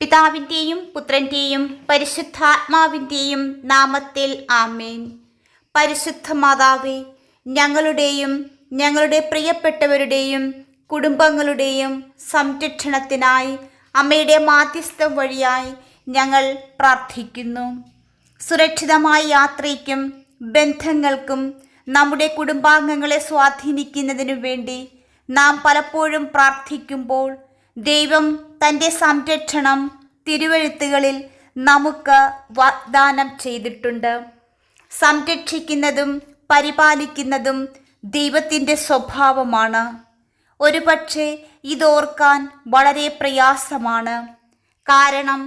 പിതാവിൻ്റെയും പുത്രൻ്റെയും പരിശുദ്ധാത്മാവിൻ്റെയും നാമത്തിൽ ആമേൻ. പരിശുദ്ധ മാതാവേ, ഞങ്ങളുടെയും ഞങ്ങളുടെ പ്രിയപ്പെട്ടവരുടെയും കുടുംബങ്ങളുടെയും സംരക്ഷണത്തിനായി അമ്മയുടെ മാധ്യസ്ഥം വഴിയായി ഞങ്ങൾ പ്രാർത്ഥിക്കുന്നു. സുരക്ഷിതമായ യാത്രയ്ക്കും ബന്ധങ്ങൾക്കും നമ്മുടെ കുടുംബാംഗങ്ങളെ സ്വാധീനിക്കുന്നതിനു വേണ്ടി നാം പലപ്പോഴും പ്രാർത്ഥിക്കുമ്പോൾ ദൈവം തൻ്റെ സംരക്ഷണം തിരുവെഴുത്തുകളിൽ നമുക്ക് വാഗ്ദാനം ചെയ്തിട്ടുണ്ട്. സംരക്ഷിക്കുന്നതും പരിപാലിക്കുന്നതും ദൈവത്തിൻ്റെ സ്വഭാവമാണ്. ഒരുപക്ഷെ ഇതോർക്കാൻ വളരെ പ്രയാസമാണ്. കാരണം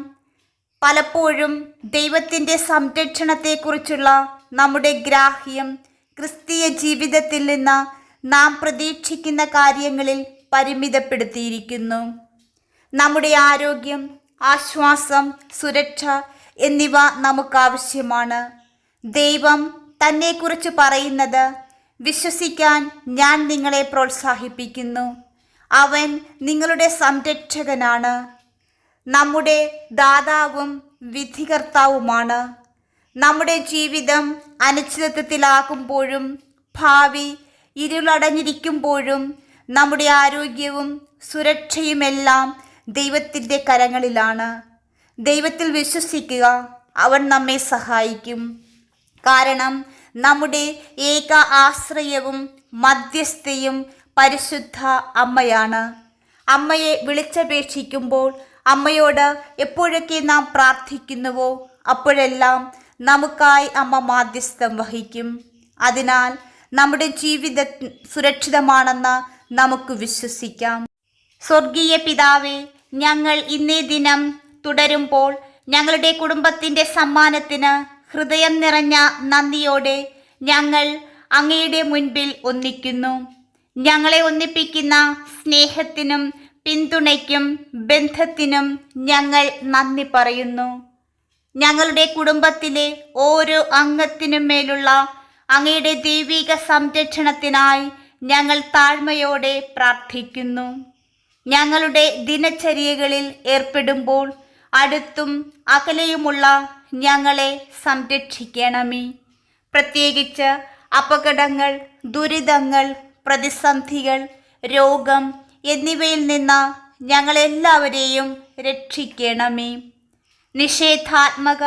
പലപ്പോഴും ദൈവത്തിൻ്റെ സംരക്ഷണത്തെക്കുറിച്ചുള്ള നമ്മുടെ ഗ്രാഹ്യം ക്രിസ്തീയ ജീവിതത്തിൽ നിന്ന് നാം പ്രതീക്ഷിക്കുന്ന കാര്യങ്ങളിൽ പരിമിതപ്പെടുത്തിയിരിക്കുന്നു. നമ്മുടെ ആരോഗ്യം, ആശ്വാസം, സുരക്ഷ എന്നിവ നമുക്കാവശ്യമാണ്. ദൈവം തന്നെക്കുറിച്ച് പറയുന്നത്, വിശ്വസിക്കാൻ ഞാൻ നിങ്ങളെ പ്രോത്സാഹിപ്പിക്കുന്നു. അവൻ നിങ്ങളുടെ സംരക്ഷകനാണ്, നമ്മുടെ ദാതാവും വിധികർത്താവുമാണ്. നമ്മുടെ ജീവിതം അനിശ്ചിതത്വത്തിലാകുമ്പോഴും ഭാവി ഇരുളടഞ്ഞിരിക്കുമ്പോഴും നമ്മുടെ ആരോഗ്യവും സുരക്ഷയുമെല്ലാം ദൈവത്തിൻ്റെ കരങ്ങളിലാണ്. ദൈവത്തിൽ വിശ്വസിക്കുക, അവൻ നമ്മെ സഹായിക്കും. കാരണം നമ്മുടെ ഏക ആശ്രയവും മധ്യസ്ഥയും പരിശുദ്ധ അമ്മയാണ്. അമ്മയെ വിളിച്ചപേക്ഷിക്കുമ്പോൾ, അമ്മയോട് എപ്പോഴൊക്കെ നാം പ്രാർത്ഥിക്കുന്നുവോ അപ്പോഴെല്ലാം നമുക്കായി അമ്മ മാധ്യസ്ഥം വഹിക്കും. അതിനാൽ നമ്മുടെ ജീവിതം സുരക്ഷിതമാണെന്ന് നമുക്ക് വിശ്വസിക്കാം. സ്വർഗീയ പിതാവേ, ഞങ്ങൾ ഇന്നേ ദിനം തുടരുമ്പോൾ ഞങ്ങളുടെ കുടുംബത്തിൻ്റെ സമ്മാനത്തിന് ഹൃദയം നിറഞ്ഞ നന്ദിയോടെ ഞങ്ങൾ അങ്ങയുടെ മുൻപിൽ ഒന്നിക്കുന്നു. ഞങ്ങളെ ഒന്നിപ്പിക്കുന്ന സ്നേഹത്തിനും പിന്തുണയ്ക്കും ബന്ധത്തിനും ഞങ്ങൾ നന്ദി പറയുന്നു. ഞങ്ങളുടെ കുടുംബത്തിലെ ഓരോ അംഗത്തിനും മേലുള്ള അങ്ങയുടെ ദൈവിക സംരക്ഷണത്തിനായി ഞങ്ങൾ താഴ്മയോടെ പ്രാർത്ഥിക്കുന്നു. ഞങ്ങളുടെ ദിനചര്യകളിൽ ഏർപ്പെടുമ്പോൾ അടുത്തും അകലെയുമുള്ള ഞങ്ങളെ സംരക്ഷിക്കണമേ. പ്രത്യേകിച്ച് അപകടങ്ങൾ, ദുരിതങ്ങൾ, പ്രതിസന്ധികൾ, രോഗം എന്നിവയിൽ നിന്ന് ഞങ്ങളെല്ലാവരെയും രക്ഷിക്കണമേ. നിഷേധാത്മക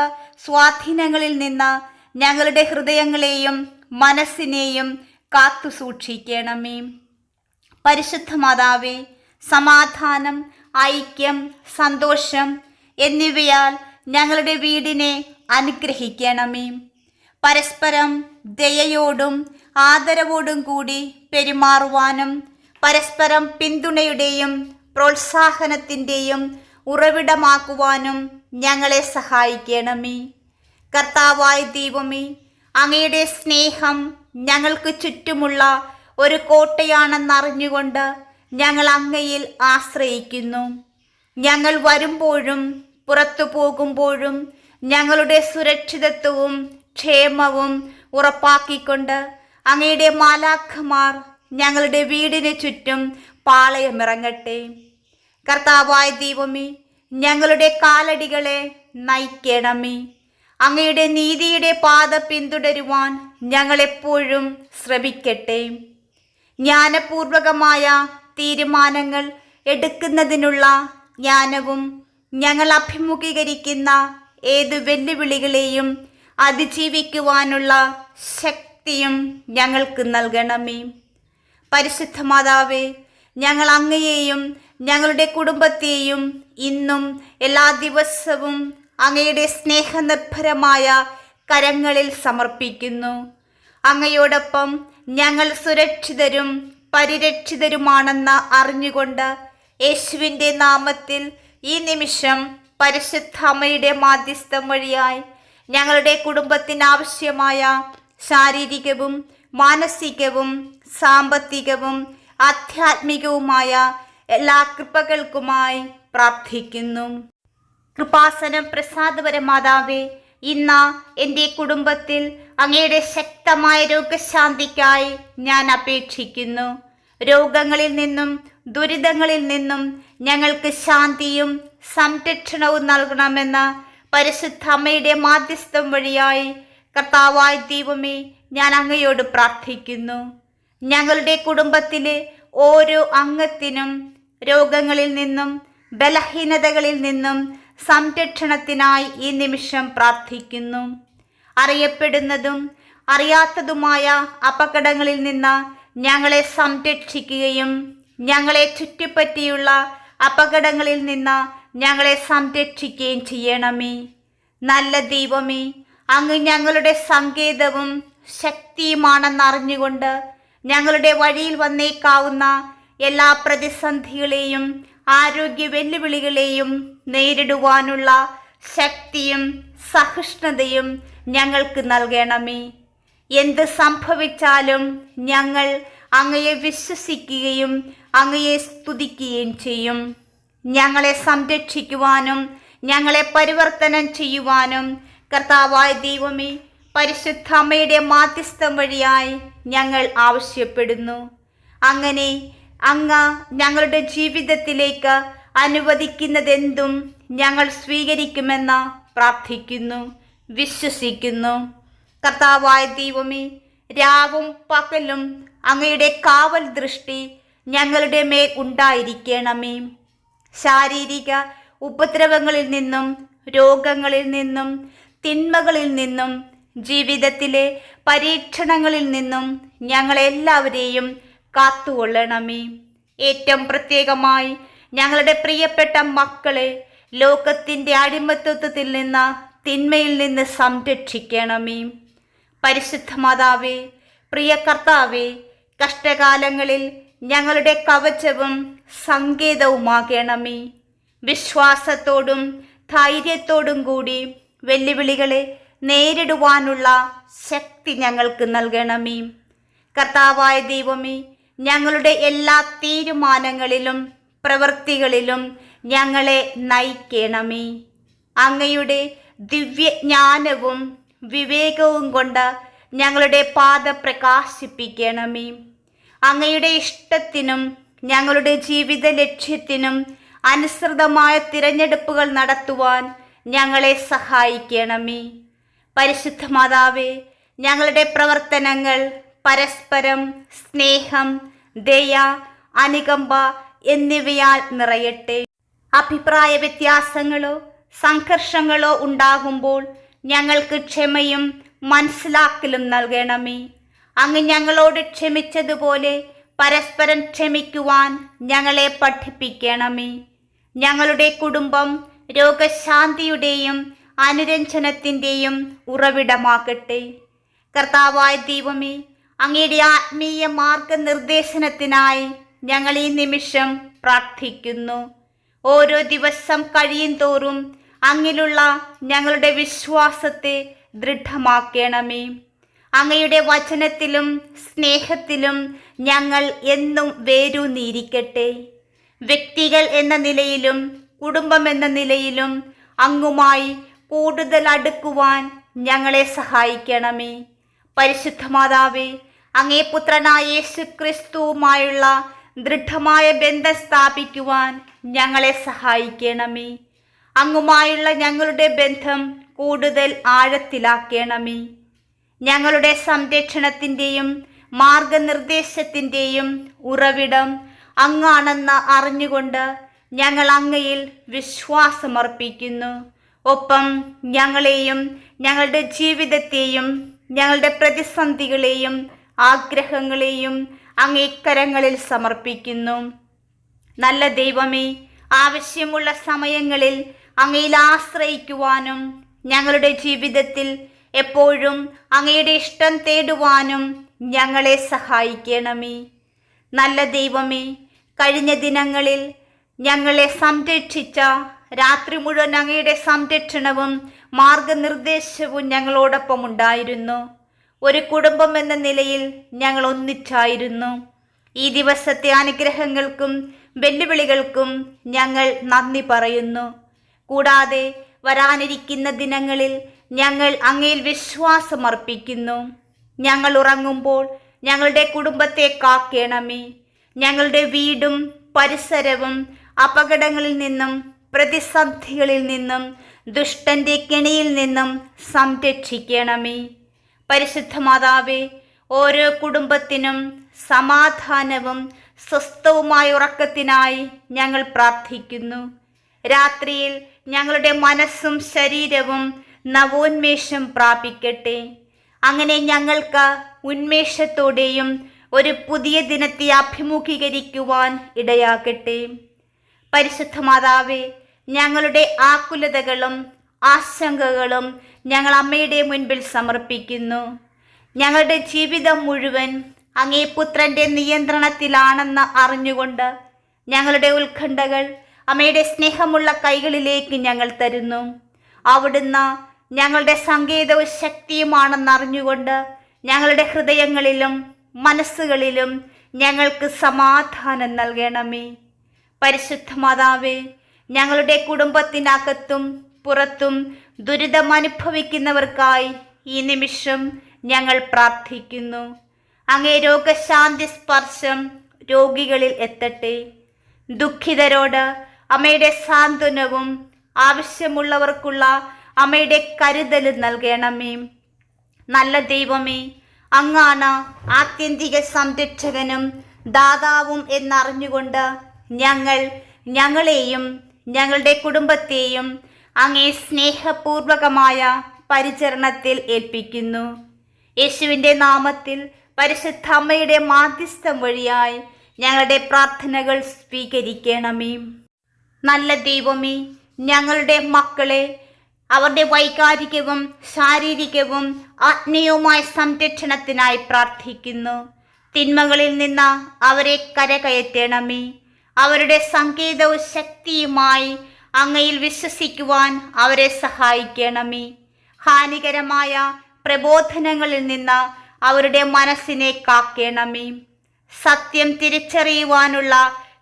സ്വാധീനങ്ങളിൽ നിന്ന് ഞങ്ങളുടെ ഹൃദയങ്ങളെയും മനസ്സിനെയും കാത്തു സൂക്ഷിക്കണമേ. പരിശുദ്ധ മാതാവേ, സമാധാനം, ഐക്യം, സന്തോഷം എന്നിവയാൽ ഞങ്ങളുടെ വീടിനെ അനുഗ്രഹിക്കണമേ. പരസ്പരം ദയയോടും ആദരവോടും കൂടി പെരുമാറുവാനും പരസ്പരം പിന്തുണയുടെയും പ്രോത്സാഹനത്തിൻ്റെയും ഉറവിടമാക്കുവാനും ഞങ്ങളെ സഹായിക്കണമേ. കർത്താവായ ദൈവമേ, അങ്ങയുടെ സ്നേഹം ഞങ്ങൾക്ക് ചുറ്റുമുള്ള ഒരു കോട്ടയാണെന്നറിഞ്ഞുകൊണ്ട് ഞങ്ങൾ അങ്ങയിൽ ആശ്രയിക്കുന്നു. ഞങ്ങൾ വരുമ്പോഴും പുറത്തു പോകുമ്പോഴും ഞങ്ങളുടെ സുരക്ഷിതത്വവും ക്ഷേമവും ഉറപ്പാക്കിക്കൊണ്ട് അങ്ങയുടെ മാലാഖമാർ ഞങ്ങളുടെ വീടിന് ചുറ്റും പാളയമിറങ്ങട്ടെ. കർത്താവായ ദൈവമേ, ഞങ്ങളുടെ കാലടികളെ നയിക്കണമേ. അങ്ങയുടെ നീതിയുടെ പാത പിന്തുടരുവാൻ ഞങ്ങളെപ്പോഴും ശ്രമിക്കട്ടെ. ജ്ഞാനപൂർവകമായ തീരുമാനങ്ങൾ എടുക്കുന്നതിനുള്ള ജ്ഞാനവും ഞങ്ങൾ അഭിമുഖീകരിക്കുന്ന ഏതു വെല്ലുവിളികളെയും അതിജീവിക്കുവാനുള്ള ശക്തിയും ഞങ്ങൾക്ക് നൽകണമേ. പരിശുദ്ധ മാതാവേ, ഞങ്ങൾ അങ്ങയെയും ഞങ്ങളുടെ കുടുംബത്തെയും ഇന്നും എല്ലാ ദിവസവും അങ്ങയുടെ സ്നേഹനിർഭരമായ കരങ്ങളിൽ സമർപ്പിക്കുന്നു. അങ്ങയോടൊപ്പം ഞങ്ങൾ സുരക്ഷിതരും പരിരക്ഷിതരുമാണെന്ന് അറിഞ്ഞുകൊണ്ട് യേശുവിൻ്റെ നാമത്തിൽ ഈ നിമിഷം പരിശുദ്ധ അമ്മയുടെ മാധ്യസ്ഥം വഴിയായി ഞങ്ങളുടെ കുടുംബത്തിനാവശ്യമായ ശാരീരികവും മാനസികവും സാമ്പത്തികവും ആധ്യാത്മികവുമായ എല്ലാ കൃപകൾക്കുമായി പ്രാർത്ഥിക്കുന്നു. കൃപാസനം പ്രസാദപര മാതാവേ, ഇന്ന് എൻ്റെ കുടുംബത്തിൽ അങ്ങയുടെ ശക്തമായ രോഗശാന്തിക്കായി ഞാൻ അപേക്ഷിക്കുന്നു. രോഗങ്ങളിൽ നിന്നും ദുരിതങ്ങളിൽ നിന്നും ഞങ്ങൾക്ക് ശാന്തിയും സംരക്ഷണവും നൽകണമെന്ന പരിശുദ്ധ അമ്മയുടെ മാധ്യസ്ഥം വഴിയായി കർത്താവായ ദൈവമേ, ഞാൻ അങ്ങയോട് പ്രാർത്ഥിക്കുന്നു. ഞങ്ങളുടെ കുടുംബത്തിലെ ഓരോ അംഗത്തിനും രോഗങ്ങളിൽ നിന്നും ബലഹീനതകളിൽ നിന്നും സംരക്ഷണത്തിനായി ഈ നിമിഷം പ്രാർത്ഥിക്കുന്നു. അറിയപ്പെടുന്നതും അറിയാത്തതുമായ അപകടങ്ങളിൽ നിന്ന് ഞങ്ങളെ സംരക്ഷിക്കുകയും ഞങ്ങളെ ചുറ്റിപ്പറ്റിയുള്ള അപകടങ്ങളിൽ നിന്ന് ഞങ്ങളെ സംരക്ഷിക്കുകയും ചെയ്യണമേ. നല്ല ദൈവമേ, അങ്ങ് ഞങ്ങളുടെ സങ്കേതവും ശക്തിയുമാണെന്നറിഞ്ഞുകൊണ്ട് ഞങ്ങളുടെ വഴിയിൽ വന്നേക്കാവുന്ന എല്ലാ പ്രതിസന്ധികളെയും ആരോഗ്യ വെല്ലുവിളികളെയും നേരിടുവാനുള്ള ശക്തിയും സഹിഷ്ണുതയും ഞങ്ങൾക്ക് നൽകണമേ. എന്ത് സംഭവിച്ചാലും ഞങ്ങൾ അങ്ങയെ വിശ്വസിക്കുകയും അങ്ങയെ സ്തുതിക്കുകയും ചെയ്യും. ഞങ്ങളെ സംരക്ഷിക്കുവാനും ഞങ്ങളെ പരിവർത്തനം ചെയ്യുവാനും കർത്താവായ ദൈവമേ, പരിശുദ്ധ അമ്മയുടെ മാധ്യസ്ഥം വഴിയായി ഞങ്ങൾ ആവശ്യപ്പെടുന്നു. അങ്ങനെ അങ്ങ് ഞങ്ങളുടെ ജീവിതത്തിലേക്ക് അനുവദിക്കുന്നതെന്തും ഞങ്ങൾ സ്വീകരിക്കുമെന്ന് പ്രാർത്ഥിക്കുന്നു, വിശ്വസിക്കുന്നു. കർത്താവായ ദൈവമേ, രാവും പകലും അങ്ങയുടെ കാവൽ ദൃഷ്ടി ഞങ്ങളുടെ മേൽ ഉണ്ടായിരിക്കണമേ. ശാരീരിക ഉപദ്രവങ്ങളിൽ നിന്നും രോഗങ്ങളിൽ നിന്നും തിന്മകളിൽ നിന്നും ജീവിതത്തിലെ പരീക്ഷണങ്ങളിൽ നിന്നും ഞങ്ങളെല്ലാവരെയും കാത്തുകൊള്ളണമേ. ഏറ്റവും പ്രത്യേകമായി ഞങ്ങളുടെ പ്രിയപ്പെട്ട മക്കളെ ലോകത്തിൻ്റെ അടിമത്വത്തിൽ നിന്ന് തിന്മയിൽ നിന്ന് സംരക്ഷിക്കണമേ. പരിശുദ്ധ മാതാവേ, പ്രിയ കർത്താവേ, കഷ്ടകാലങ്ങളിൽ ഞങ്ങളുടെ കവചവും സങ്കേതവുമാകണമേ. വിശ്വാസത്തോടും ധൈര്യത്തോടും കൂടി വെല്ലുവിളികളെ നേരിടുവാനുള്ള ശക്തി ഞങ്ങൾക്ക് നൽകണമേ. കർത്താവായ ദൈവമേ, ഞങ്ങളുടെ എല്ലാ തീരുമാനങ്ങളിലും പ്രവൃത്തികളിലും ഞങ്ങളെ നയിക്കണമേ. അങ്ങയുടെ ദിവ്യജ്ഞാനവും വിവേകവും കൊണ്ട് ഞങ്ങളുടെ പാത പ്രകാശിപ്പിക്കണമേ. അങ്ങയുടെ ഇഷ്ടത്തിനും ഞങ്ങളുടെ ജീവിത ലക്ഷ്യത്തിനും അനുസൃതമായ തിരഞ്ഞെടുപ്പുകൾ നടത്തുവാൻ ഞങ്ങളെ സഹായിക്കണമേ. പരിശുദ്ധ മാതാവേ, ഞങ്ങളുടെ പ്രവർത്തനങ്ങൾ പരസ്പരം സ്നേഹം, ദയ, അനുകമ്പ എന്നിവയാൽ നിറയട്ടെ. അഭിപ്രായ വ്യത്യാസങ്ങളോ സംഘർഷങ്ങളോ ഉണ്ടാകുമ്പോൾ ഞങ്ങൾക്ക് ക്ഷമയും മനസ്സിലാക്കലും നൽകണമേ. അങ്ങ് ഞങ്ങളോട് ക്ഷമിച്ചതുപോലെ പരസ്പരം ക്ഷമിക്കുവാൻ ഞങ്ങളെ പഠിപ്പിക്കണമേ. ഞങ്ങളുടെ കുടുംബം രോഗശാന്തിയുടെയും അനുരഞ്ജനത്തിൻ്റെയും ഉറവിടമാകട്ടെ. കർത്താവായ ദൈവമേ, അങ്ങയുടെ ആത്മീയ മാർഗനിർദ്ദേശനത്തിനായി ഞങ്ങൾ ഈ നിമിഷം പ്രാർത്ഥിക്കുന്നു. ഓരോ ദിവസം കഴിയും തോറും അങ്ങിലുള്ള ഞങ്ങളുടെ വിശ്വാസത്തെ ദൃഢമാക്കണമേ. അങ്ങയുടെ വചനത്തിലും സ്നേഹത്തിലും ഞങ്ങൾ എന്നും വേരൂന്നിയിരിക്കട്ടെ. വ്യക്തികൾ എന്ന നിലയിലും കുടുംബം എന്ന നിലയിലും അങ്ങുമായി കൂടുതൽ അടുക്കുവാൻ ഞങ്ങളെ സഹായിക്കണമേ. പരിശുദ്ധ മാതാവേ, അങ്ങേ പുത്രനായ യേശു ക്രിസ്തുവുമായുള്ള ദൃഢമായ ബന്ധം സ്ഥാപിക്കുവാൻ ഞങ്ങളെ സഹായിക്കണമേ. അങ്ങുമായുള്ള ഞങ്ങളുടെ ബന്ധം കൂടുതൽ ആഴത്തിലാക്കണമേ. ഞങ്ങളുടെ സംരക്ഷണത്തിൻ്റെയും മാർഗനിർദ്ദേശത്തിൻ്റെയും ഉറവിടം അങ്ങാണെന്ന് അറിഞ്ഞുകൊണ്ട് ഞങ്ങൾ അങ്ങയിൽ വിശ്വാസമർപ്പിക്കുന്നു. ഒപ്പം ഞങ്ങളെയും ഞങ്ങളുടെ ജീവിതത്തെയും ഞങ്ങളുടെ പ്രതിസന്ധികളെയും ആഗ്രഹങ്ങളെയും അങ്ങേക്കരങ്ങളിൽ സമർപ്പിക്കുന്നു. നല്ല ദൈവമേ, ആവശ്യമുള്ള സമയങ്ങളിൽ അങ്ങയിൽ ആശ്രയിക്കുവാനും ഞങ്ങളുടെ ജീവിതത്തിൽ എപ്പോഴും അങ്ങയുടെ ഇഷ്ടം തേടുവാനും ഞങ്ങളെ സഹായിക്കണമേ. നല്ല ദൈവമേ, കഴിഞ്ഞ ദിനങ്ങളിൽ ഞങ്ങളെ സംരക്ഷിച്ച രാത്രി മുഴുവൻ അങ്ങയുടെ സംരക്ഷണവും മാർഗനിർദ്ദേശവും ഞങ്ങളോടൊപ്പം ഉണ്ടായിരുന്നു. ഒരു കുടുംബം എന്ന നിലയിൽ ഞങ്ങൾ ഒന്നിച്ചായിരുന്നു. ഈ ദിവസത്തെ അനുഗ്രഹങ്ങൾക്കും വെല്ലുവിളികൾക്കും ഞങ്ങൾ നന്ദി പറയുന്നു. കൂടാതെ വരാനിരിക്കുന്ന ദിനങ്ങളിൽ ഞങ്ങൾ അങ്ങയിൽ വിശ്വാസമർപ്പിക്കുന്നു. ഞങ്ങൾ ഉറങ്ങുമ്പോൾ ഞങ്ങളുടെ കുടുംബത്തെ കാക്കണമേ. ഞങ്ങളുടെ വീടും പരിസരവും അപകടങ്ങളിൽ നിന്നും പ്രതിസന്ധികളിൽ നിന്നും ദുഷ്ടന്റെ കെണിയിൽ നിന്നും സംരക്ഷിക്കണമേ. പരിശുദ്ധ മാതാവേ, ഓരോ കുടുംബത്തിനും സമാധാനവും സ്വസ്ഥവുമായ ഉറക്കത്തിനായി ഞങ്ങൾ പ്രാർത്ഥിക്കുന്നു. രാത്രിയിൽ ഞങ്ങളുടെ മനസ്സും ശരീരവും നവോന്മേഷം പ്രാപിക്കട്ടെ. അങ്ങനെ ഞങ്ങൾക്ക് ഉന്മേഷത്തോടെയും ഒരു പുതിയ ദിനത്തെ അഭിമുഖീകരിക്കുവാൻ ഇടയാകട്ടെ. പരിശുദ്ധ മാതാവേ, ഞങ്ങളുടെ ആകുലതകളും ആശങ്കകളും ഞങ്ങൾ അമ്മയുടെ മുൻപിൽ സമർപ്പിക്കുന്നു. ഞങ്ങളുടെ ജീവിതം മുഴുവൻ അങ്ങേ പുത്രന്റെ നിയന്ത്രണത്തിലാണെന്ന് അറിഞ്ഞുകൊണ്ട് ഞങ്ങളുടെ ഉത്കണ്ഠകൾ അമ്മയുടെ സ്നേഹമുള്ള കൈകളിലേക്ക് ഞങ്ങൾ തരുന്നു. അവിടുന്ന് ഞങ്ങളുടെ സങ്കേതവും ശക്തിയുമാണെന്ന് അറിഞ്ഞുകൊണ്ട് ഞങ്ങളുടെ ഹൃദയങ്ങളിലും മനസ്സുകളിലും ഞങ്ങൾക്ക് സമാധാനം നൽകണമേ. പരിശുദ്ധ മാതാവേ, ഞങ്ങളുടെ കുടുംബത്തിനകത്തും പുറത്തും ദുരിതമനുഭവിക്കുന്നവർക്കായി ഈ നിമിഷം ഞങ്ങൾ പ്രാർത്ഥിക്കുന്നു. അങ്ങേ രോഗശാന്തി സ്പർശം രോഗികളിൽ എത്തട്ടെ. ദുഃഖിതരോട് അമ്മയുടെ സാന്ത്വനവും ആവശ്യമുള്ളവർക്കുള്ള അമ്മയുടെ കരുതൽ നൽകണമേ. നല്ല ദൈവമേ, അങ്ങാണ് ആത്യന്തിക സംരക്ഷകനും ദാതാവും എന്നറിഞ്ഞുകൊണ്ട് ഞങ്ങളെയും ഞങ്ങളുടെ കുടുംബത്തെയും അങ്ങേ സ്നേഹപൂർവകമായ പരിചരണത്തിൽ ഏൽപ്പിക്കുന്നു. യേശുവിൻ്റെ നാമത്തിൽ പരിശുദ്ധ അമ്മയുടെ മാധ്യസ്ഥം വഴിയായി ഞങ്ങളുടെ പ്രാർത്ഥനകൾ സ്വീകരിക്കണമേ. നല്ല ദൈവമേ, ഞങ്ങളുടെ മക്കളെ അവരുടെ വൈകാരികവും ശാരീരികവും ആത്മീയവുമായ സംരക്ഷണത്തിനായി പ്രാർത്ഥിക്കുന്നു. തിന്മകളിൽ നിന്ന് അവരെ കരകയറ്റണമേ. അവരുടെ സങ്കേതവും ശക്തിയുമായി അങ്ങയിൽ വിശ്വസിക്കുവാൻ അവരെ സഹായിക്കണമേ. ഹാനികരമായ പ്രബോധനങ്ങളിൽ നിന്ന് അവരുടെ മനസ്സിനെ കാക്കണമേ. സത്യം തിരിച്ചറിയുവാനുള്ള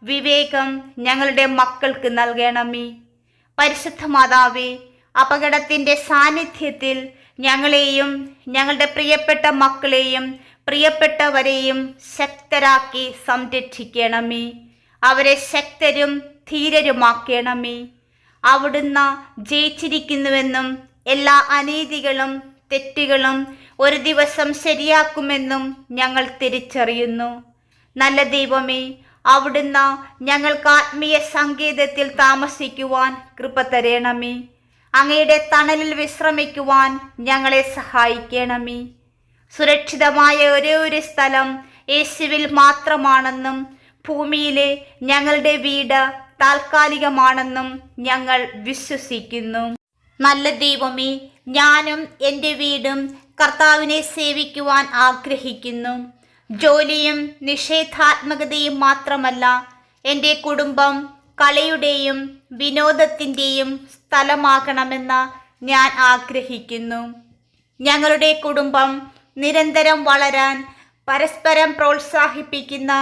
വിവേകം ഞങ്ങളുടെ മക്കൾക്ക് നൽകണമേ. പരിശുദ്ധ മാതാവേ, അപകടത്തിൻ്റെ സാന്നിധ്യത്തിൽ ഞങ്ങളെയും ഞങ്ങളുടെ പ്രിയപ്പെട്ട മക്കളെയും പ്രിയപ്പെട്ടവരെയും ശക്തരാക്കി സംരക്ഷിക്കണമേ. അവരെ ശക്തരും ധീരരുമാക്കണമേ. അവിടുന്ന് ജയിച്ചിരിക്കുന്നുവെന്നും എല്ലാ അനീതികളും തെറ്റുകളും ഒരു ദിവസം ശരിയാക്കുമെന്നും ഞങ്ങൾ തിരിച്ചറിയുന്നു. നല്ല ദൈവമേ, അവിടുന്ന് ഞങ്ങൾക്ക് ആത്മീയ സങ്കേതത്തിൽ താമസിക്കുവാൻ കൃപ തരണമേ. അങ്ങയുടെ തണലിൽ വിശ്രമിക്കുവാൻ ഞങ്ങളെ സഹായിക്കണമേ. സുരക്ഷിതമായ ഒരേ ഒരു സ്ഥലം യേശുവിൽ മാത്രമാണെന്നും ഭൂമിയിലെ ഞങ്ങളുടെ വീട് താൽക്കാലികമാണെന്നും ഞങ്ങൾ വിശ്വസിക്കുന്നു. നല്ല ദൈവമേ, ഞാനും എൻ്റെ വീടും കർത്താവിനെ സേവിക്കുവാൻ ആഗ്രഹിക്കുന്നു. ജോലിയും നിഷേധാത്മകതയും മാത്രമല്ല, എൻ്റെ കുടുംബം കളിയുടെയും വിനോദത്തിൻ്റെയും സ്ഥലമാകണമെന്ന് ഞാൻ ആഗ്രഹിക്കുന്നു. ഞങ്ങളുടെ കുടുംബം നിരന്തരം വളരാൻ പരസ്പരം പ്രോത്സാഹിപ്പിക്കുന്ന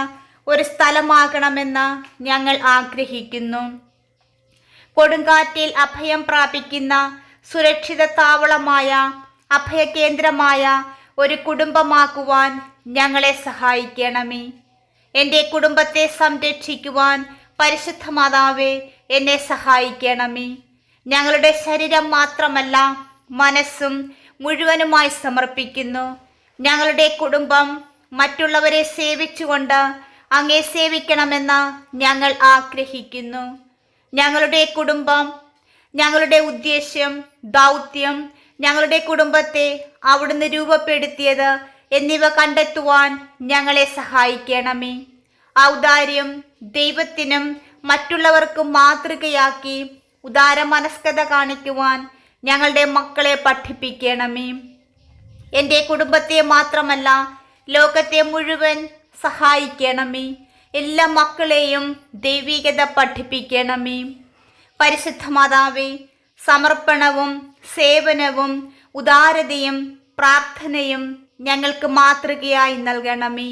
ഒരു സ്ഥലമാകണമെന്ന് ഞങ്ങൾ ആഗ്രഹിക്കുന്നു. കൊടുങ്കാറ്റിൽ അഭയം പ്രാപിക്കുന്ന സുരക്ഷിത താവളമായ അഭയകേന്ദ്രമായ ഒരു കുടുംബമാക്കുവാൻ ഞങ്ങളെ സഹായിക്കണമേ. എൻ്റെ കുടുംബത്തെ സംരക്ഷിക്കുവാൻ പരിശുദ്ധ മാതാവേ എന്നെ സഹായിക്കണമേ. ഞങ്ങളുടെ ശരീരം മാത്രമല്ല, മനസ്സും മുഴുവനുമായി സമർപ്പിക്കുന്നു. ഞങ്ങളുടെ കുടുംബം മറ്റുള്ളവരെ സേവിച്ചുകൊണ്ട് അങ്ങേ സേവിക്കണമെന്ന് ഞങ്ങൾ ആഗ്രഹിക്കുന്നു. ഞങ്ങളുടെ കുടുംബം, ഞങ്ങളുടെ ഉദ്ദേശ്യം, ദൗത്യം, ഞങ്ങളുടെ കുടുംബത്തെ അവിടുന്ന് രൂപപ്പെടുത്തിയത് എന്നിവ കണ്ടെത്തുവാൻ ഞങ്ങളെ സഹായിക്കണമേ. ഔദാര്യം ദൈവത്തിനും മറ്റുള്ളവർക്കും മാതൃകയാക്കി ഉദാരമനസ്കത കാണിക്കുവാൻ ഞങ്ങളുടെ മക്കളെ പഠിപ്പിക്കണമേ. എൻ്റെ കുടുംബത്തെ മാത്രമല്ല, ലോകത്തെ മുഴുവൻ സഹായിക്കണമേ. എല്ലാ മക്കളെയും ദൈവികത പഠിപ്പിക്കണമേ. പരിശുദ്ധ മാതാവേ, സമർപ്പണവും സേവനവും ഉദാരതയും പ്രാർത്ഥനയും ഞങ്ങൾക്ക് മാതൃകയായി നൽകണമേ.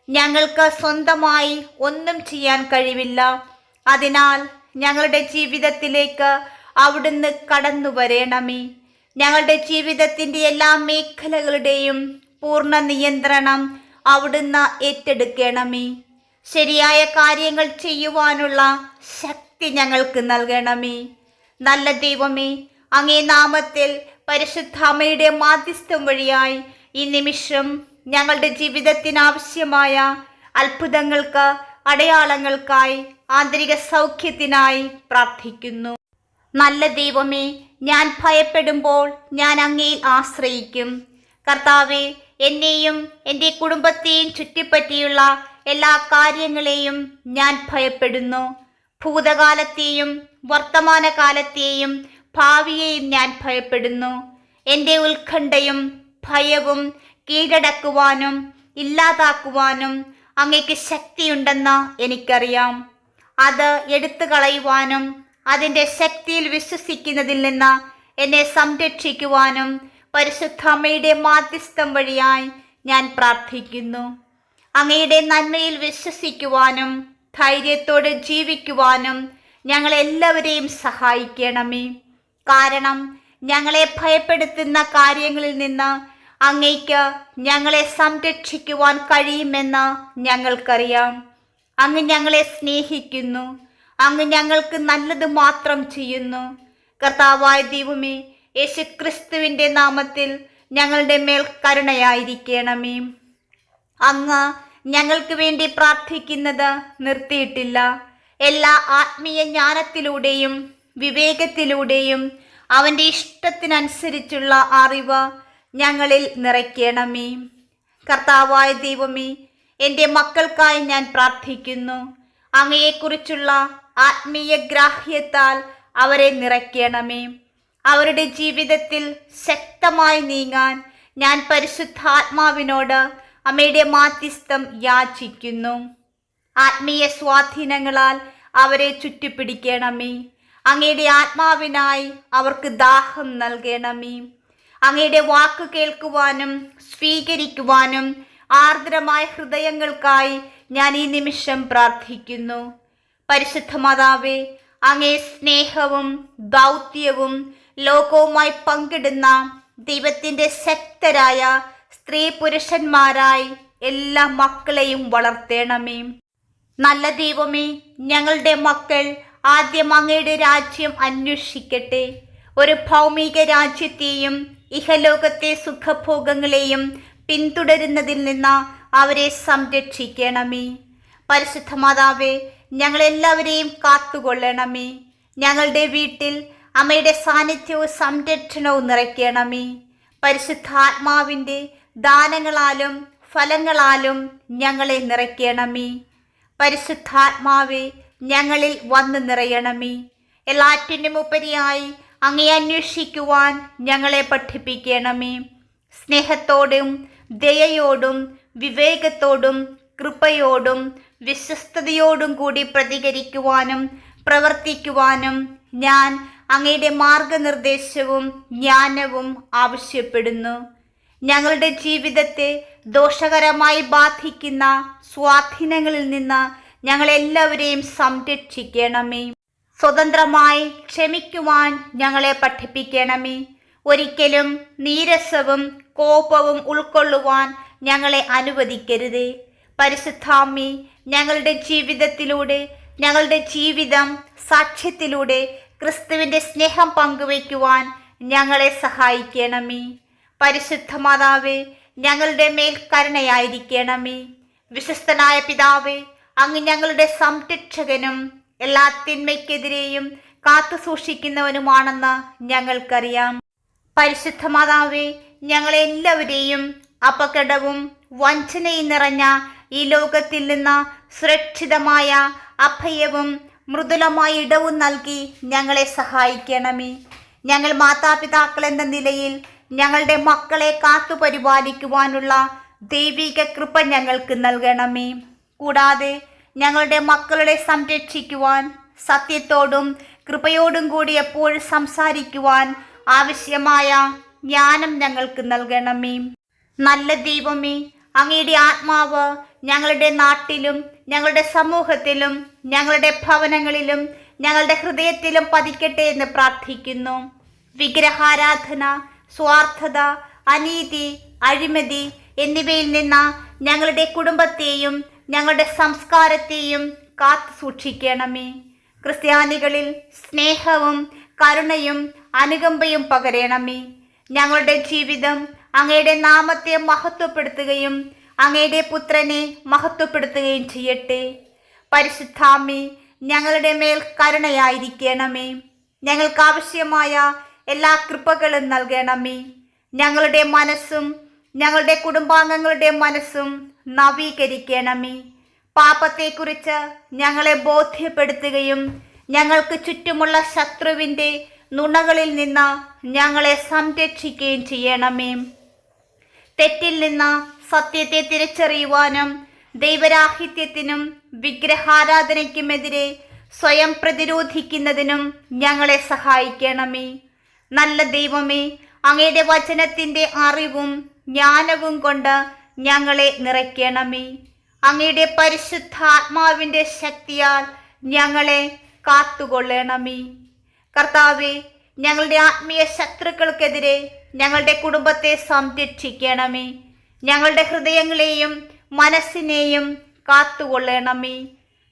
ഞങ്ങൾക്ക് സ്വന്തമായി ഒന്നും ചെയ്യാൻ കഴിവില്ല. അതിനാൽ ഞങ്ങളുടെ ജീവിതത്തിലേക്ക് അവിടുന്ന് കടന്നു വരണമേ. ഞങ്ങളുടെ ജീവിതത്തിൻ്റെ എല്ലാ മേഖലകളുടെയും പൂർണ്ണ നിയന്ത്രണം അവിടുന്ന് ഏറ്റെടുക്കണമേ. ശരിയായ കാര്യങ്ങൾ ചെയ്യുവാനുള്ള ശക്തി ഞങ്ങൾക്ക് നൽകണമേ. നല്ല ദൈവമേ, അങ്ങേ നാമത്തിൽ പരിശുദ്ധ അമ്മയുടെ മാധ്യസ്ഥം വഴിയായി ഈ നിമിഷം ഞങ്ങളുടെ ജീവിതത്തിന് ആവശ്യമായ അത്ഭുതങ്ങൾക്ക്, അടയാളങ്ങൾക്കായി, ആന്തരിക സൗഖ്യത്തിനായി പ്രാർത്ഥിക്കുന്നു. നല്ല ദൈവമേ, ഞാൻ ഭയപ്പെടുമ്പോൾ ഞാൻ അങ്ങയിൽ ആശ്രയിക്കും. കർത്താവെ, എന്നെയും എൻ്റെ കുടുംബത്തെയും ചുറ്റിപ്പറ്റിയുള്ള എല്ലാ കാര്യങ്ങളെയും ഞാൻ ഭയപ്പെടുന്നു. ഭൂതകാലത്തെയും വർത്തമാനകാലത്തെയും ഭാവിയെയും ഞാൻ ഭയപ്പെടുന്നു. എൻ്റെ ഉത്കണ്ഠയും ഭയവും കീഴടക്കുവാനും ഇല്ലാതാക്കുവാനും അങ്ങേക്ക് ശക്തിയുണ്ടെന്ന് എനിക്കറിയാം. അത് എടുത്തു കളയുവാനും അതിൻ്റെ ശക്തിയിൽ വിശ്വസിക്കുന്നതിൽ നിന്ന് എന്നെ സംരക്ഷിക്കുവാനും പരിശുദ്ധ അമ്മയുടെ മാധ്യസ്ഥം വഴിയായി ഞാൻ പ്രാർത്ഥിക്കുന്നു. അങ്ങയുടെ നന്മയിൽ വിശ്വസിക്കുവാനും ധൈര്യത്തോടെ ജീവിക്കുവാനും ഞങ്ങളെല്ലാവരെയും സഹായിക്കണമേ. കാരണം ഞങ്ങളെ ഭയപ്പെടുത്തുന്ന കാര്യങ്ങളിൽ നിന്ന് അങ്ങേക്ക് ഞങ്ങളെ സംരക്ഷിക്കുവാൻ കഴിയുമെന്ന് ഞങ്ങൾക്കറിയാം. അങ്ങ് ഞങ്ങളെ സ്നേഹിക്കുന്നു. അങ്ങ് ഞങ്ങൾക്ക് നല്ലത് മാത്രം ചെയ്യുന്നു. കർത്താവായ ദൈവമേ, യേശുക്രിസ്തുവിൻ്റെ നാമത്തിൽ ഞങ്ങളുടെ മേൽ കരുണയായിരിക്കണമേ. അങ്ങ് ഞങ്ങൾക്ക് വേണ്ടി പ്രാർത്ഥിക്കുന്നത് നിർത്തിയിട്ടില്ല. എല്ലാ ആത്മീയ ജ്ഞാനത്തിലൂടെയും വിവേകത്തിലൂടെയും അവൻ്റെ ഇഷ്ടത്തിനനുസരിച്ചുള്ള അറിവ് ഞങ്ങളിൽ നിറയ്ക്കണമേ. കർത്താവായ ദൈവമേ, എൻ്റെ മക്കൾക്കായി ഞാൻ പ്രാർത്ഥിക്കുന്നു. അങ്ങയെക്കുറിച്ചുള്ള ആത്മീയ ഗ്രാഹ്യത്താൽ അവരെ നിറയ്ക്കണമേ. അവരുടെ ജീവിതത്തിൽ ശക്തമായി നീങ്ങാൻ ഞാൻ പരിശുദ്ധാത്മാവിനോട് അമ്മയുടെ മാധ്യസ്ഥം യാചിക്കുന്നു. ആത്മീയ സ്വാധീനങ്ങളാൽ അവരെ ചുറ്റിപ്പിടിക്കണമേ. അങ്ങയുടെ ആത്മാവിനായി അവർക്ക് ദാഹം നൽകണമേ. അങ്ങയുടെ വാക്ക് കേൾക്കുവാനും സ്വീകരിക്കുവാനും ആർദ്രമായ ഹൃദയങ്ങൾക്കായി ഞാൻ ഈ നിമിഷം പ്രാർത്ഥിക്കുന്നു. പരിശുദ്ധ മാതാവേ, അങ്ങേ സ്നേഹവും ദൗത്യവും ലോകവുമായി പങ്കിടുന്ന ദൈവത്തിൻ്റെ ശക്തരായ സ്ത്രീ പുരുഷന്മാരായി എല്ലാ മക്കളെയും വളർത്തണമേ. നല്ല ദൈവമേ, ഞങ്ങളുടെ മക്കൾ ആദ്യം അങ്ങയുടെ രാജ്യം അന്വേഷിക്കട്ടെ. ഒരു ഭൗമിക രാജ്യത്തെയും ഇഹലോകത്തെ സുഖഭോഗങ്ങളെയും പിന്തുടരുന്നതിൽ നിന്ന് അവരെ സംരക്ഷിക്കണമേ. പരിശുദ്ധ മാതാവേ, ഞങ്ങളെല്ലാവരെയും കാത്തുകൊള്ളണമേ. ഞങ്ങളുടെ വീട്ടിൽ അമ്മയുടെ സാന്നിധ്യവും സംരക്ഷണവും നിറയ്ക്കണമേ. പരിശുദ്ധാത്മാവിൻ്റെ ദാനങ്ങളാലും ഫലങ്ങളാലും ഞങ്ങളെ നിറയ്ക്കണമേ. പരിശുദ്ധാത്മാവെ, ഞങ്ങളിൽ വന്നു നിറയണമേ. എല്ലാറ്റിനും ഉപരിയായി അങ്ങയെ അന്വേഷിക്കുവാൻ ഞങ്ങളെ പഠിപ്പിക്കണമേ. സ്നേഹത്തോടും ദയയോടും വിവേകത്തോടും കൃപയോടും വിശ്വസ്തയോടും കൂടി പ്രതികരിക്കുവാനും പ്രവർത്തിക്കുവാനും ഞാൻ അങ്ങയുടെ മാർഗനിർദ്ദേശവും ജ്ഞാനവും ആവശ്യപ്പെടുന്നു. ഞങ്ങളുടെ ജീവിതത്തെ ദോഷകരമായി ബാധിക്കുന്ന സ്വാധീനങ്ങളിൽ നിന്ന് ഞങ്ങളെല്ലാവരെയും സംരക്ഷിക്കണമേ. സ്വതന്ത്രമായി ക്ഷമിക്കുവാൻ ഞങ്ങളെ പഠിപ്പിക്കണമേ. ഒരിക്കലും നീരസവും കോപവും ഉൾക്കൊള്ളുവാൻ ഞങ്ങളെ അനുവദിക്കരുതേ. പരിശുദ്ധാമ്മേ, ഞങ്ങളുടെ ജീവിതത്തിലൂടെ, ഞങ്ങളുടെ ജീവിതം സാക്ഷ്യത്തിലൂടെ ക്രിസ്തുവിൻ്റെ സ്നേഹം പങ്കുവയ്ക്കുവാൻ ഞങ്ങളെ സഹായിക്കണമേ. പരിശുദ്ധ മാതാവേ, ഞങ്ങളുടെ മേൽ കരുണയായിരിക്കണമേ. വിശ്വസ്തനായ പിതാവേ, അങ്ങ് ഞങ്ങളുടെ സംരക്ഷകനും എല്ലാ തിന്മയ്ക്കെതിരെയും കാത്തു സൂക്ഷിക്കുന്നവനുമാണെന്ന് ഞങ്ങൾക്കറിയാം. പരിശുദ്ധ മാതാവേ, ഞങ്ങളെല്ലാവരെയും അപകടവും വഞ്ചനയും നിറഞ്ഞ ഈ ലോകത്തിൽ നിന്ന് സുരക്ഷിതമായ അഭയവും മൃദുലമായ ഇടവും നൽകി ഞങ്ങളെ സഹായിക്കണമേ. ഞങ്ങൾ മാതാപിതാക്കൾ എന്ന നിലയിൽ ഞങ്ങളുടെ മക്കളെ കാത്തുപരിപാലിക്കുവാനുള്ള ദൈവിക കൃപ ഞങ്ങൾക്ക് നൽകണമേ. കൂടാതെ ഞങ്ങളുടെ മക്കളെ സംരക്ഷിക്കുവാൻ സത്യത്തോടും കൃപയോടും കൂടി എപ്പോഴും സംസാരിക്കുവാൻ ആവശ്യമായ ജ്ഞാനം ഞങ്ങൾക്ക് നൽകണമേ. നല്ല ദൈവമേ, അങ്ങയുടെ ആത്മാവ് ഞങ്ങളുടെ നാട്ടിലും ഞങ്ങളുടെ സമൂഹത്തിലും ഞങ്ങളുടെ ഭവനങ്ങളിലും ഞങ്ങളുടെ ഹൃദയത്തിലും പതിക്കട്ടെ എന്ന് പ്രാർത്ഥിക്കുന്നു. വിഗ്രഹാരാധന, സ്വാർത്ഥത, അനീതി, അഴിമതി എന്നിവയിൽ നിന്ന് ഞങ്ങളുടെ കുടുംബത്തെയും ഞങ്ങളുടെ സംസ്കാരത്തെയും കാത്തു സൂക്ഷിക്കണമേ. ക്രിസ്ത്യാനികളിൽ സ്നേഹവും കരുണയും അനുകമ്പയും പകരണമേ. ഞങ്ങളുടെ ജീവിതം അങ്ങയുടെ നാമത്തെ മഹത്വപ്പെടുത്തുകയും അങ്ങയുടെ പുത്രനെ മഹത്വപ്പെടുത്തുകയും ചെയ്യട്ടെ. പരിശുദ്ധാമ്മേ, ഞങ്ങളുടെ മേൽ കരുണയായിരിക്കണമേ. ഞങ്ങൾക്ക് ആവശ്യമായ എല്ലാ കൃപകളും നൽകണമേ. ഞങ്ങളുടെ മനസ്സും ഞങ്ങളുടെ കുടുംബാംഗങ്ങളുടെ മനസ്സും നവീകരിക്കണമേ. പാപത്തെക്കുറിച്ച് ഞങ്ങളെ ബോധ്യപ്പെടുത്തുകയും ഞങ്ങൾക്ക് ചുറ്റുമുള്ള ശത്രുവിൻ്റെ നുണകളിൽ നിന്ന് ഞങ്ങളെ സംരക്ഷിക്കുകയും ചെയ്യണമേ. തെറ്റിൽ നിന്ന് സത്യത്തെ തിരിച്ചറിയുവാനും ദൈവരാഹിത്യത്തിനും വിഗ്രഹാരാധനയ്ക്കുമെതിരെ സ്വയം പ്രതിരോധിക്കുന്നതിനും ഞങ്ങളെ സഹായിക്കണമേ. നല്ല ദൈവമേ, അങ്ങയുടെ വചനത്തിൻ്റെ അറിവും ജ്ഞാനവും കൊണ്ട് ഞങ്ങളെ നിറയ്ക്കണമേ. അങ്ങയുടെ പരിശുദ്ധാത്മാവിൻ്റെ ശക്തിയാൽ ഞങ്ങളെ കാത്തുകൊള്ളണമേ. കർത്താവേ, ഞങ്ങളുടെ ആത്മീയ ശത്രുക്കൾക്കെതിരെ ഞങ്ങളുടെ കുടുംബത്തെ സംരക്ഷിക്കണമേ. ഞങ്ങളുടെ ഹൃദയങ്ങളെയും മനസ്സിനെയും കാത്തുകൊള്ളണമേ.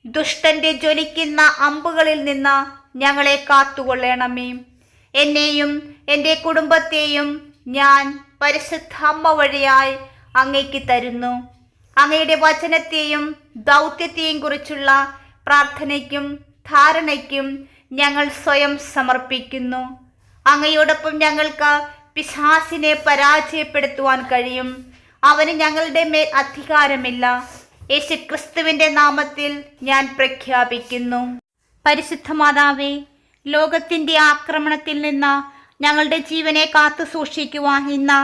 ദുഷ്ടന്റെ ജ്വലിക്കുന്ന അമ്പുകളിൽ നിന്ന് ഞങ്ങളെ കാത്തുകൊള്ളണമേ. എന്നെയും എൻ്റെ കുടുംബത്തെയും ഞാൻ പരിശുദ്ധ അമ്മ വഴിയായി അങ്ങയ്ക്ക് തരുന്നു. അങ്ങയുടെ വചനത്തെയും ദൗത്യത്തെയും കുറിച്ചുള്ള പ്രാർത്ഥനയ്ക്കും ധാരണയ്ക്കും ഞങ്ങൾ സ്വയം സമർപ്പിക്കുന്നു. അങ്ങയോടൊപ്പം ഞങ്ങൾക്ക് പിശാചിനെ പരാജയപ്പെടുത്തുവാൻ കഴിയും. അവന് ഞങ്ങളുടെ മേൽ അധികാരമില്ല. യേശുക്രിസ്തുവിൻ്റെ നാമത്തിൽ ഞാൻ പ്രഖ്യാപിക്കുന്നു. പരിശുദ്ധ മാതാവേ, ലോകത്തിൻ്റെ ആക്രമണത്തിൽ നിന്ന് ഞങ്ങളുടെ ജീവനെ കാത്തു സൂക്ഷിക്കുവാൻ ഇന്ന്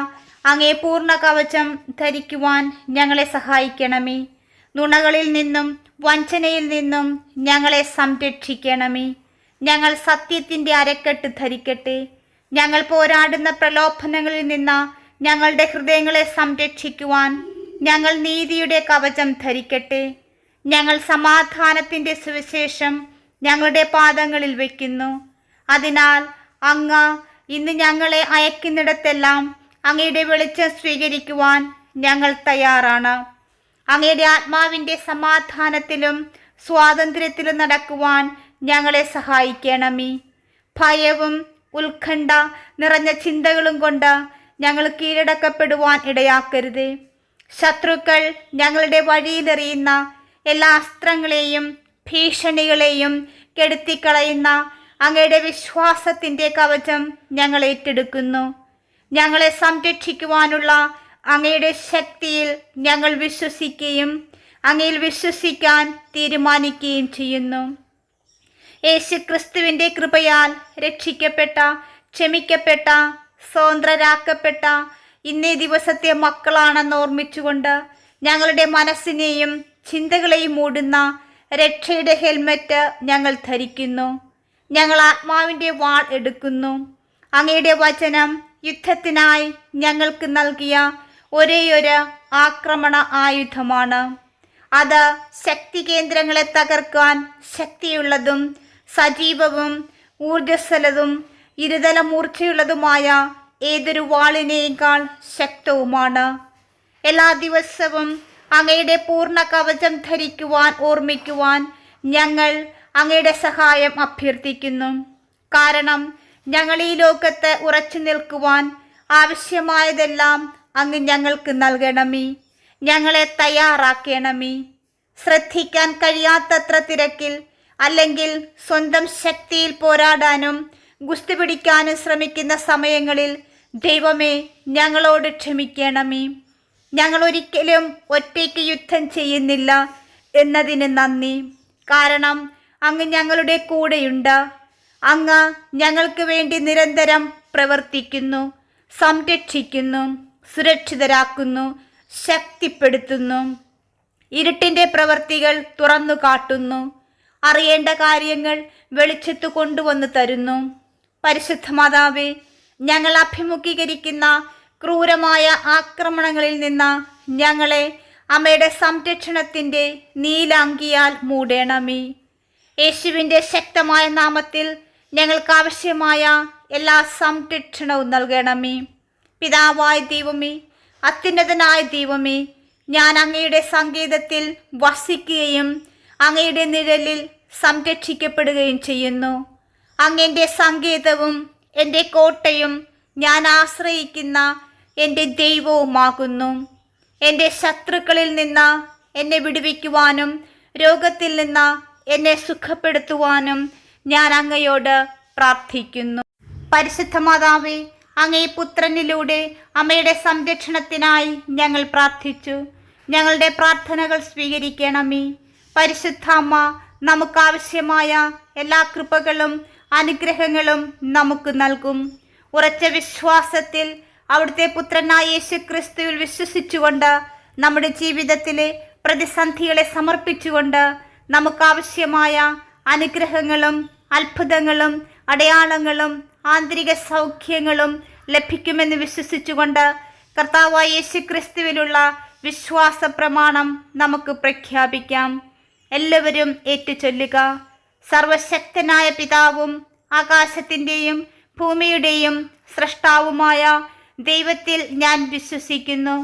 അങ്ങേ പൂർണ്ണ കവചം ധരിക്കുവാൻ ഞങ്ങളെ സഹായിക്കണമേ. നുണകളിൽ നിന്നും വഞ്ചനയിൽ നിന്നും ഞങ്ങളെ സംരക്ഷിക്കണമേ. ഞങ്ങൾ സത്യത്തിൻ്റെ അരക്കെട്ട് ധരിക്കട്ടെ. ഞങ്ങൾ പോരാടുന്ന പ്രലോഭനങ്ങളിൽ നിന്ന് ഞങ്ങളുടെ ഹൃദയങ്ങളെ സംരക്ഷിക്കുവാൻ ഞങ്ങൾ നീതിയുടെ കവചം ധരിക്കട്ടെ. ഞങ്ങൾ സമാധാനത്തിൻ്റെ സുവിശേഷം ഞങ്ങളുടെ പാദങ്ങളിൽ വയ്ക്കുന്നു. അതിനാൽ അങ്ങ് ഇന്ന് ഞങ്ങളെ അയക്കുന്നിടത്തെല്ലാം അങ്ങയുടെ വെളിച്ചം സ്വീകരിക്കുവാൻ ഞങ്ങൾ തയ്യാറാണ്. അങ്ങയുടെ ആത്മാവിൻ്റെ സമാധാനത്തിലും സ്വാതന്ത്ര്യത്തിലും നടക്കുവാൻ ഞങ്ങളെ സഹായിക്കണമേ. ഭയവും ഉത്കണ്ഠ നിറഞ്ഞ ചിന്തകളും കൊണ്ട് ഞങ്ങൾ കീഴടക്കപ്പെടുവാൻ ഇടയാക്കരുത്. ശത്രുക്കൾ ഞങ്ങളുടെ വഴിയിലെറിയുന്ന എല്ലാ അസ്ത്രങ്ങളെയും ഭീഷണികളെയും കെടുത്തിക്കളയുന്ന അങ്ങയുടെ വിശ്വാസത്തിൻ്റെ കവചം ഞങ്ങൾ ഏറ്റെടുക്കുന്നു. ഞങ്ങളെ സംരക്ഷിക്കുവാനുള്ള അങ്ങയുടെ ശക്തിയിൽ ഞങ്ങൾ വിശ്വസിക്കുകയും അങ്ങയിൽ വിശ്വസിക്കാൻ തീരുമാനിക്കുകയും ചെയ്യുന്നു. യേശുക്രിസ്തുവിൻ്റെ കൃപയാൽ രക്ഷിക്കപ്പെട്ട, ക്ഷമിക്കപ്പെട്ട, സ്വതന്ത്രരാക്കപ്പെട്ട ഇന്നേ ദിവസത്തെ മക്കളാണെന്ന് ഓർമ്മിച്ചുകൊണ്ട് ഞങ്ങളുടെ മനസ്സിനെയും ചിന്തകളെയും മൂടുന്ന രക്ഷയുടെ ഹെൽമറ്റ് ഞങ്ങൾ ധരിക്കുന്നു. ഞങ്ങൾ ആത്മാവിൻ്റെ വാൾ എടുക്കുന്നു. അങ്ങയുടെ വചനം യുദ്ധത്തിനായി ഞങ്ങൾക്ക് നൽകിയ ഒരേയൊരു ആക്രമണ ആയുധമാണ്. അത് ശക്തി കേന്ദ്രങ്ങളെ തകർക്കാൻ ശക്തിയുള്ളതും സജീവവും ഊർജ്ജസ്വലതും ഇരുതല മൂർച്ചയുള്ളതുമായ ഏതൊരു വാളിനേക്കാൾ ശക്തവുമാണ്. എല്ലാ ദിവസവും അങ്ങയുടെ പൂർണ്ണ കവചം ധരിക്കുവാൻ ഓർമ്മിക്കുവാൻ ഞങ്ങൾ അങ്ങയുടെ സഹായം അഭ്യർത്ഥിക്കുന്നു. കാരണം ഞങ്ങൾ ഈ ലോകത്ത് ഉറച്ചു നിൽക്കുവാൻ ആവശ്യമായതെല്ലാം അങ്ങ് ഞങ്ങൾക്ക് നൽകണമേ. ഞങ്ങളെ തയ്യാറാക്കണമേ. ശ്രദ്ധിക്കാൻ കഴിയാത്തത്ര തിരക്കിൽ അല്ലെങ്കിൽ സ്വന്തം ശക്തിയിൽ പോരാടാനും ഗുസ്തി പിടിക്കാനും ശ്രമിക്കുന്ന സമയങ്ങളിൽ ദൈവമേ, ഞങ്ങളോട് ക്ഷമിക്കണമേ. ഞങ്ങൾ ഒരിക്കലും ഒറ്റയ്ക്ക് യുദ്ധം ചെയ്യുന്നില്ല എന്നതിന് നന്ദി. കാരണം അങ്ങ് ഞങ്ങളുടെ കൂടെയുണ്ട്. അങ്ങ് ഞങ്ങൾക്ക് വേണ്ടി നിരന്തരം പ്രവർത്തിക്കുന്നു, സംരക്ഷിക്കുന്നു, സുരക്ഷിതരാക്കുന്നു, ശക്തിപ്പെടുത്തുന്നു. ഇരുട്ടിൻ്റെ പ്രവൃത്തികൾ തുറന്നു കാട്ടുന്നു. അറിയേണ്ട കാര്യങ്ങൾ വെളിച്ചത്ത് കൊണ്ടുവന്ന് തരുന്നു. പരിശുദ്ധ മാതാവേ, ഞങ്ങൾ അഭിമുഖീകരിക്കുന്ന ക്രൂരമായ ആക്രമണങ്ങളിൽ നിന്ന് ഞങ്ങളെ അമ്മയുടെ സംരക്ഷണത്തിൻ്റെ നീലാങ്കിയാൽ മൂടണമേ. യേശുവിൻ്റെ ശക്തമായ നാമത്തിൽ ഞങ്ങൾക്ക് ആവശ്യമായ എല്ലാ സംരക്ഷണവും നൽകണമേ. പിതാവായ ദൈവമേ, അത്യുന്നതനായ ദൈവമേ, ഞാൻ അങ്ങയുടെ സങ്കേതത്തിൽ വസിക്കുകയും അങ്ങയുടെ നിഴലിൽ സംരക്ഷിക്കപ്പെടുകയും ചെയ്യുന്നു. അങ്ങയുടെ സങ്കേതവും എൻ്റെ കോട്ടയും ഞാൻ ആശ്രയിക്കുന്ന എൻ്റെ ദൈവവുമാകുന്നു. എൻ്റെ ശത്രുക്കളിൽ നിന്ന് എന്നെ വിടുവിക്കുവാനും രോഗത്തിൽ നിന്ന് എന്നെ സുഖപ്പെടുത്തുവാനും ഞാൻ അങ്ങയോട് പ്രാർത്ഥിക്കുന്നു. പരിശുദ്ധ മാതാവേ, അങ്ങേ പുത്രനിലൂടെ അമ്മയുടെ സംരക്ഷണത്തിനായി ഞങ്ങൾ പ്രാർത്ഥിച്ചു. ഞങ്ങളുടെ പ്രാർത്ഥനകൾ സ്വീകരിക്കണമേ. പരിശുദ്ധ അമ്മ നമുക്കാവശ്യമായ എല്ലാ കൃപകളും അനുഗ്രഹങ്ങളും നമുക്ക് നൽകും. ഉറച്ച വിശ്വാസത്തിൽ അവിടുത്തെ പുത്രനായ യേശു ക്രിസ്തുവിൽ വിശ്വസിച്ചുകൊണ്ട് നമ്മുടെ ജീവിതത്തിലെ പ്രതിസന്ധികളെ സമർപ്പിച്ചുകൊണ്ട് നമുക്കാവശ്യമായ അനുഗ്രഹങ്ങളും അത്ഭുതങ്ങളും അടയാളങ്ങളും ആന്തരിക സൗഖ്യങ്ങളും ലഭിക്കുമെന്ന് വിശ്വസിച്ചുകൊണ്ട് കർത്താവായ യേശു ക്രിസ്തുവിലുള്ള വിശ്വാസ പ്രമാണം നമുക്ക് പ്രഖ്യാപിക്കാം. എല്ലാവരും ഏറ്റുചൊല്ലുക. സർവശക്തനായ പിതാവും ആകാശത്തിൻ്റെയും ഭൂമിയുടെയും സൃഷ്ടാവുമായ ദൈവത്തിൽ ഞാൻ വിശ്വസിക്കുന്നു.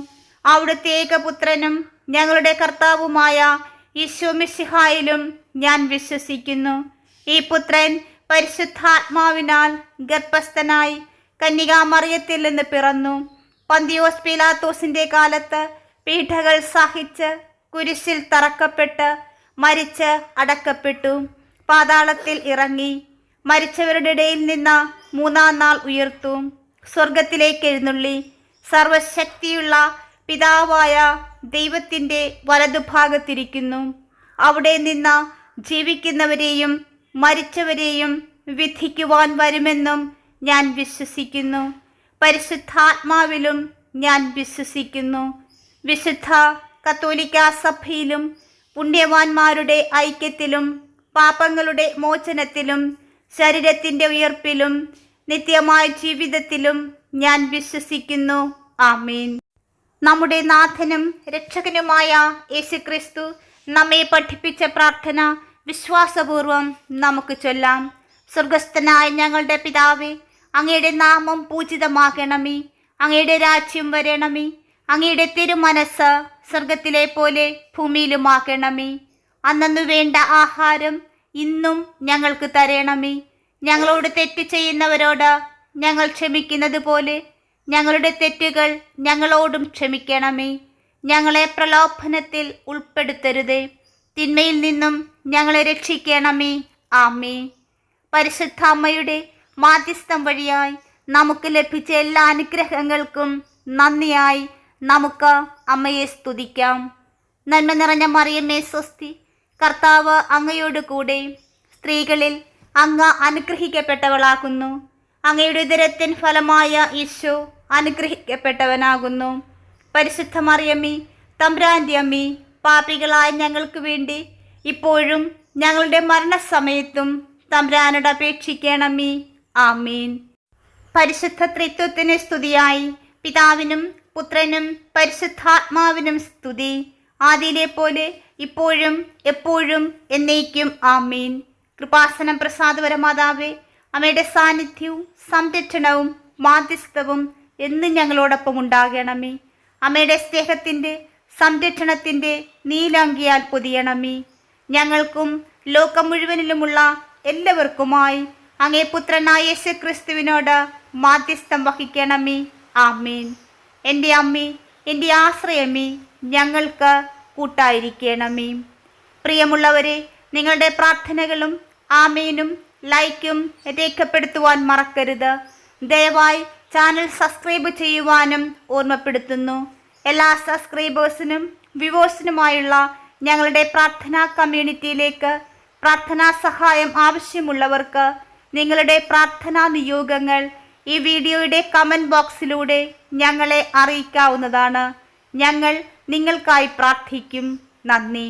അവിടുത്തെ ഏകപുത്രനും ഞങ്ങളുടെ കർത്താവുമായ ഈശോ മിശിഹായിലും ഞാൻ വിശ്വസിക്കുന്നു. ഈ പുത്രൻ പരിശുദ്ധാത്മാവിനാൽ ഗർഭസ്ഥനായി കന്യകാമറിയത്തിൽ നിന്ന് പിറന്നു. പന്തിയോസ് പീലാത്തോസിന്റെ കാലത്ത് പീഡകൾ സഹിച്ച് കുരിശിൽ തറക്കപ്പെട്ട് മരിച്ച് അടക്കപ്പെട്ടു. പാതാളത്തിൽ ഇറങ്ങി മരിച്ചവരുടെ ഇടയിൽ നിന്ന് മൂന്നാം നാൾ ഉയർത്തു. സ്വർഗത്തിലേക്ക് എഴുന്നള്ളി സർവശക്തിയുള്ള പിതാവായ ദൈവത്തിൻ്റെ വലതുഭാഗത്തിരിക്കുന്നു. അവിടെ നിന്ന് ജീവിക്കുന്നവരെയും മരിച്ചവരെയും വിധിക്കുവാൻ വരുമെന്നും ഞാൻ വിശ്വസിക്കുന്നു. പരിശുദ്ധാത്മാവിലും ഞാൻ വിശ്വസിക്കുന്നു. വിശുദ്ധ കത്തോലിക്ക സഭയിലും പുണ്യവാന്മാരുടെ ഐക്യത്തിലും പാപങ്ങളുടെ മോചനത്തിലും ശരീരത്തിൻ്റെ ഉയർപ്പിലും നിത്യമായ ജീവിതത്തിലും ഞാൻ വിശ്വസിക്കുന്നു. ആമേൻ. നമ്മുടെ നാഥനും രക്ഷകനുമായ യേശുക്രിസ്തു നമ്മെ പഠിപ്പിച്ച പ്രാർത്ഥന വിശ്വാസപൂർവം നമുക്ക് ചൊല്ലാം. സ്വർഗസ്ഥനായ ഞങ്ങളുടെ പിതാവേ, അങ്ങയുടെ നാമം പൂജിതമാകണമേ. അങ്ങയുടെ രാജ്യം വരണമേ. അങ്ങയുടെ തിരുമനസ്സ് സ്വർഗത്തിലെ പോലെ ഭൂമിയിലുമാകണമേ. അന്നു വേണ്ട ആഹാരം ഇന്നും ഞങ്ങൾക്ക് തരണമേ. ഞങ്ങളോട് തെറ്റ് ചെയ്യുന്നവരോട് ഞങ്ങൾ ക്ഷമിക്കുന്നത് പോലെ ഞങ്ങളുടെ തെറ്റുകൾ ഞങ്ങളോടും ക്ഷമിക്കണമേ. ഞങ്ങളെ പ്രലോഭനത്തിൽ ഉൾപ്പെടുത്തരുതേ, തിന്മയിൽ നിന്നും ഞങ്ങളെ രക്ഷിക്കണമേ. ആമേൻ. പരിശുദ്ധ അമ്മയുടെ മാധ്യസ്ഥം വഴിയായി നമുക്ക് ലഭിച്ച എല്ലാ അനുഗ്രഹങ്ങൾക്കും നന്ദിയായി നമുക്ക് അമ്മയെ സ്തുതിക്കാം. നന്മ നിറഞ്ഞ മറിയമേ സ്വസ്തി, കർത്താവ് അങ്ങയോട് കൂടെ സ്ത്രീകളിൽ അങ്ങ് അനുഗ്രഹിക്കപ്പെട്ടവളാകുന്നു. അങ്ങയുടെ ഉദരത്തിൻ ഫലമായ ഈശോ അനുഗ്രഹിക്കപ്പെട്ടവനാകുന്നു. പരിശുദ്ധ മറിയമ്മേ, തമ്പുരാൻ്റെ അമ്മേ, പാപികളായ ഞങ്ങൾക്ക് വേണ്ടി ഇപ്പോഴും ഞങ്ങളുടെ മരണസമയത്തും തമ്പുരാനോട് അപേക്ഷിക്കണമേ. ആമീൻ. പരിശുദ്ധ ത്രിത്വത്തിന് സ്തുതിയായി. പിതാവിനും പുത്രനും പരിശുദ്ധാത്മാവിനും സ്തുതി, ആദിയിലെ പോലെ ഇപ്പോഴും എപ്പോഴും എന്നേക്കും. ആമീൻ. കൃപാസനം പ്രസാദപരമാതാവേ, അമ്മയുടെ സാന്നിധ്യവും സംരക്ഷണവും മാധ്യസ്ഥവും എന്നും ഞങ്ങളോടൊപ്പം ഉണ്ടാകണമേ. അമ്മയുടെ സ്നേഹത്തിൻ്റെ സംരക്ഷണത്തിൻ്റെ നീലാങ്കിയാൽ പൊതിയണമേ. ഞങ്ങൾക്കും ലോകം മുഴുവനിലുമുള്ള എല്ലാവർക്കുമായി അങ്ങേ പുത്രനായ യേശു ക്രിസ്തുവിനോട് മാധ്യസ്ഥം വഹിക്കണമേ. ആമീൻ. എൻ്റെ അമ്മേ, എൻ്റെ ആശ്രയമേ, ഞങ്ങൾക്ക് കൂട്ടായിരിക്കണമേ. പ്രിയമുള്ളവരെ, നിങ്ങളുടെ പ്രാർത്ഥനകളും ആമീനും ലൈക്കും രേഖപ്പെടുത്തുവാൻ മറക്കരുത്. ദയവായി ചാനൽ സബ്സ്ക്രൈബ് ചെയ്യുവാനും ഓർമ്മപ്പെടുത്തുന്നു. എല്ലാ സബ്സ്ക്രൈബേഴ്സിനും വ്യൂവേഴ്സിനുമായുള്ള ഞങ്ങളുടെ പ്രാർത്ഥനാ കമ്മ്യൂണിറ്റിയിലേക്ക് പ്രാർത്ഥനാ സഹായം ആവശ്യമുള്ളവർക്ക് നിങ്ങളുടെ പ്രാർത്ഥനാ നിയോഗങ്ങൾ ഈ വീഡിയോയുടെ കമൻറ്റ് ബോക്സിലൂടെ ഞങ്ങളെ അറിയിക്കാവുന്നതാണ്. ഞങ്ങൾ നിങ്ങൾക്കായി പ്രാർത്ഥിക്കും. നന്ദി.